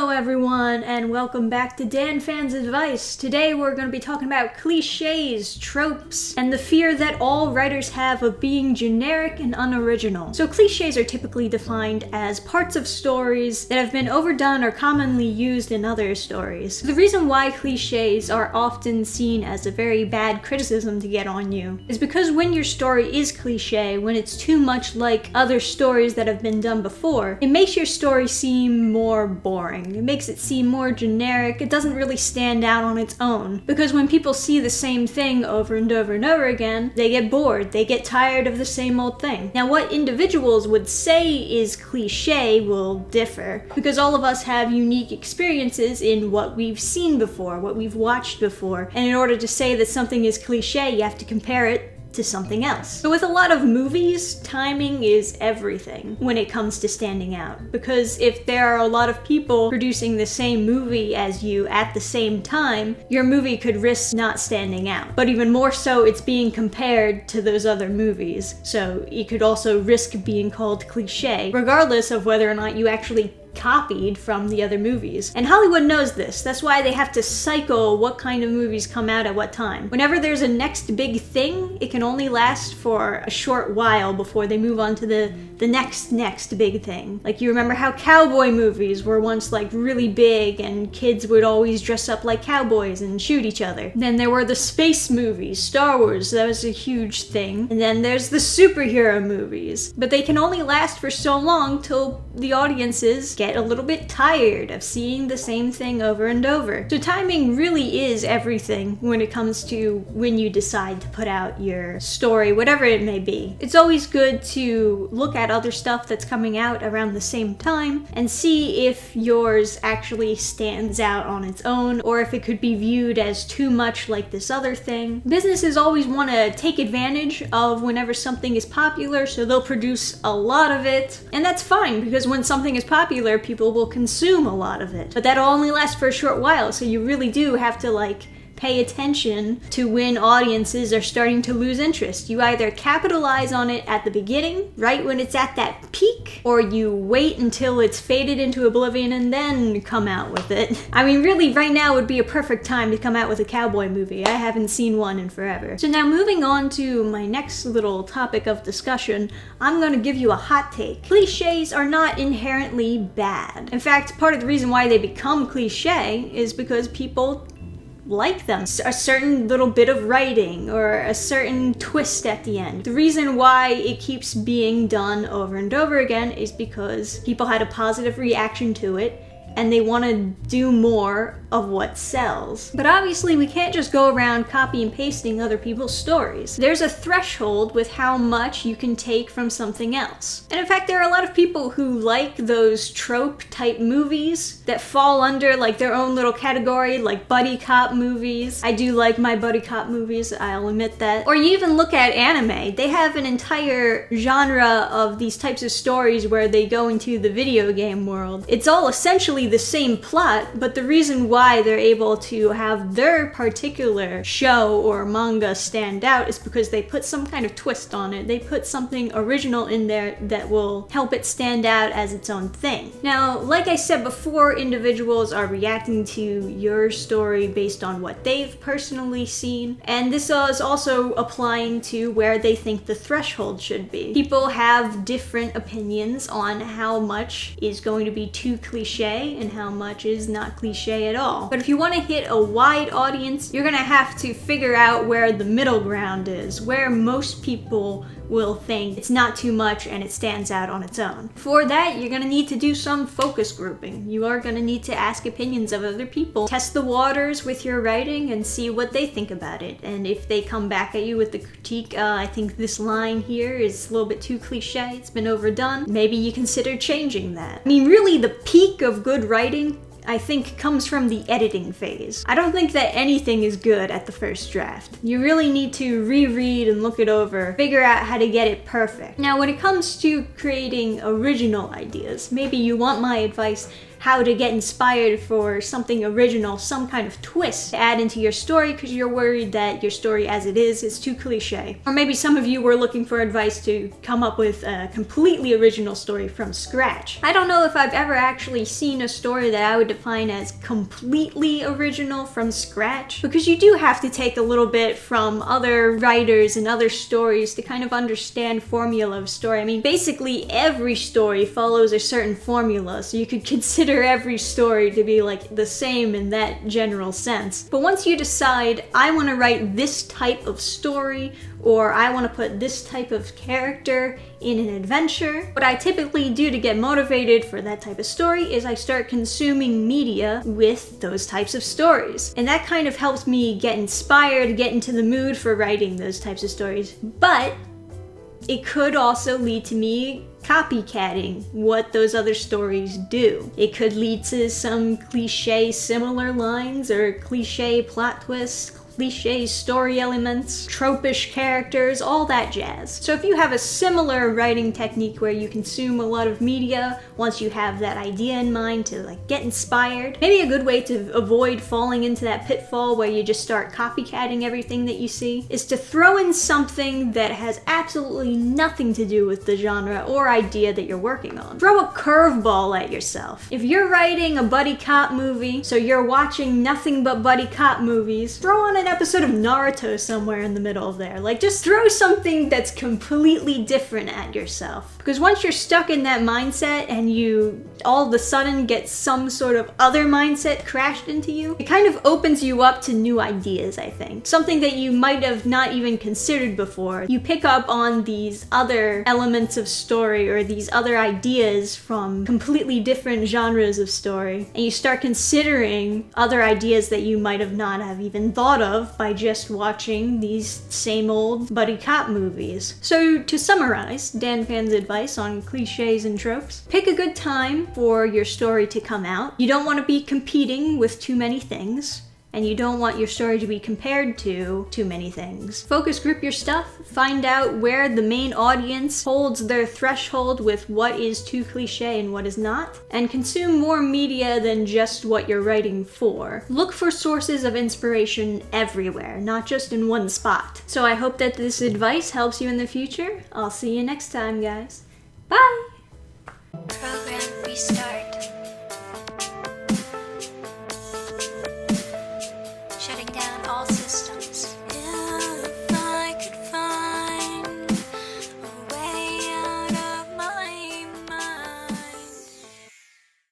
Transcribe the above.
Hello everyone, and welcome back to Dannphan's Advice. Today we're going to be talking about cliches, tropes, and the fear that all writers have of being generic and unoriginal. So cliches are typically defined as parts of stories that have been overdone or commonly used in other stories. The reason why cliches are often seen as a very bad criticism to get on you is because when your story is cliche, when it's too much like other stories that have been done before, it makes your story seem more boring. It makes it seem more generic. It doesn't really stand out on its own. Because when people see the same thing over and over and over again, they get bored. They get tired of the same old thing. Now, what individuals would say is cliche will differ, because all of us have unique experiences in what we've seen before, what we've watched before. And in order to say that something is cliche, you have to compare it to something else. So with a lot of movies, timing is everything when it comes to standing out. Because if there are a lot of people producing the same movie as you at the same time, your movie could risk not standing out. But even more so, it's being compared to those other movies. So it could also risk being called cliche, regardless of whether or not you actually copied from the other movies. And Hollywood knows this. That's why they have to cycle what kind of movies come out at what time. Whenever there's a next big thing, it can only last for a short while before they move on to the next big thing. Like, you remember how cowboy movies were once like really big and kids would always dress up like cowboys and shoot each other. Then there were the space movies, Star Wars, that was a huge thing. And then there's the superhero movies. But they can only last for so long till the audiences get a little bit tired of seeing the same thing over and over. So timing really is everything when it comes to when you decide to put out your story, whatever it may be. It's always good to look at other stuff that's coming out around the same time and see if yours actually stands out on its own, or if it could be viewed as too much like this other thing. Businesses always want to take advantage of whenever something is popular, so they'll produce a lot of it. And that's fine, because when something is popular, people will consume a lot of it. But that'll only last for a short while, so you really do have to pay attention to when audiences are starting to lose interest. You either capitalize on it at the beginning, right when it's at that peak, or you wait until it's faded into oblivion and then come out with it. I mean, really, right now would be a perfect time to come out with a cowboy movie. I haven't seen one in forever. So now, moving on to my next little topic of discussion, I'm gonna give you a hot take. Cliches are not inherently bad. In fact, part of the reason why they become cliche is because people like them. A certain little bit of writing or a certain twist at the end. The reason why it keeps being done over and over again is because people had a positive reaction to it and they want to do more of what sells. But obviously we can't just go around copy and pasting other people's stories. There's a threshold with how much you can take from something else. And in fact, there are a lot of people who like those trope type movies that fall under their own little category, like buddy cop movies. I do like my buddy cop movies, I'll admit that. Or you even look at anime. They have an entire genre of these types of stories where they go into the video game world. It's all essentially the same plot, but the reason why they're able to have their particular show or manga stand out is because they put some kind of twist on it. They put something original in there that will help it stand out as its own thing. Now, like I said before, individuals are reacting to your story based on what they've personally seen, and this is also applying to where they think the threshold should be. People have different opinions on how much is going to be too cliche and how much is not cliche at all. But if you want to hit a wide audience, you're gonna have to figure out where the middle ground is, where most people will think it's not too much and it stands out on its own. For that, you're gonna need to do some focus grouping. You are gonna need to ask opinions of other people, test the waters with your writing and see what they think about it. And if they come back at you with the critique, I think this line here is a little bit too cliche, it's been overdone, maybe you consider changing that. I mean, really, the peak of good writing, I think, comes from the editing phase. I don't think that anything is good at the first draft. You really need to reread and look it over, figure out how to get it perfect. Now, when it comes to creating original ideas, maybe you want my advice how to get inspired for something original, some kind of twist to add into your story because you're worried that your story as it is too cliche. Or maybe some of you were looking for advice to come up with a completely original story from scratch. I don't know if I've ever actually seen a story that I would define as completely original from scratch, because you do have to take a little bit from other writers and other stories to kind of understand formula of story. I mean, basically every story follows a certain formula, so you could consider every story to be like the same in that general sense. But once you decide, I want to write this type of story, or I want to put this type of character in an adventure, what I typically do to get motivated for that type of story is I start consuming media with those types of stories. And that kind of helps me get inspired, get into the mood for writing those types of stories. But it could also lead to me copycatting what those other stories do. It could lead to some cliche similar lines or cliche plot twists, cliche story elements, trope-ish characters, all that jazz. So if you have a similar writing technique where you consume a lot of media once you have that idea in mind to like get inspired, maybe a good way to avoid falling into that pitfall where you just start copycatting everything that you see is to throw in something that has absolutely nothing to do with the genre or idea that you're working on. Throw a curveball at yourself. If you're writing a buddy cop movie, so you're watching nothing but buddy cop movies, throw on an episode of Naruto somewhere in the middle of there. Like, just throw something that's completely different at yourself. Because once you're stuck in that mindset and you all of a sudden get some sort of other mindset crashed into you, it kind of opens you up to new ideas, I think. Something that you might have not even considered before. You pick up on these other elements of story or these other ideas from completely different genres of story, and you start considering other ideas that you might have not have even thought of by just watching these same old buddy cop movies. So to summarize Dannphan's advice on cliches and tropes, pick a good time for your story to come out. You don't want to be competing with too many things, and you don't want your story to be compared to too many things. Focus group your stuff, find out where the main audience holds their threshold with what is too cliche and what is not, and consume more media than just what you're writing for. Look for sources of inspiration everywhere, not just in one spot. So I hope that this advice helps you in the future. I'll see you next time, guys. Bye! Program restart.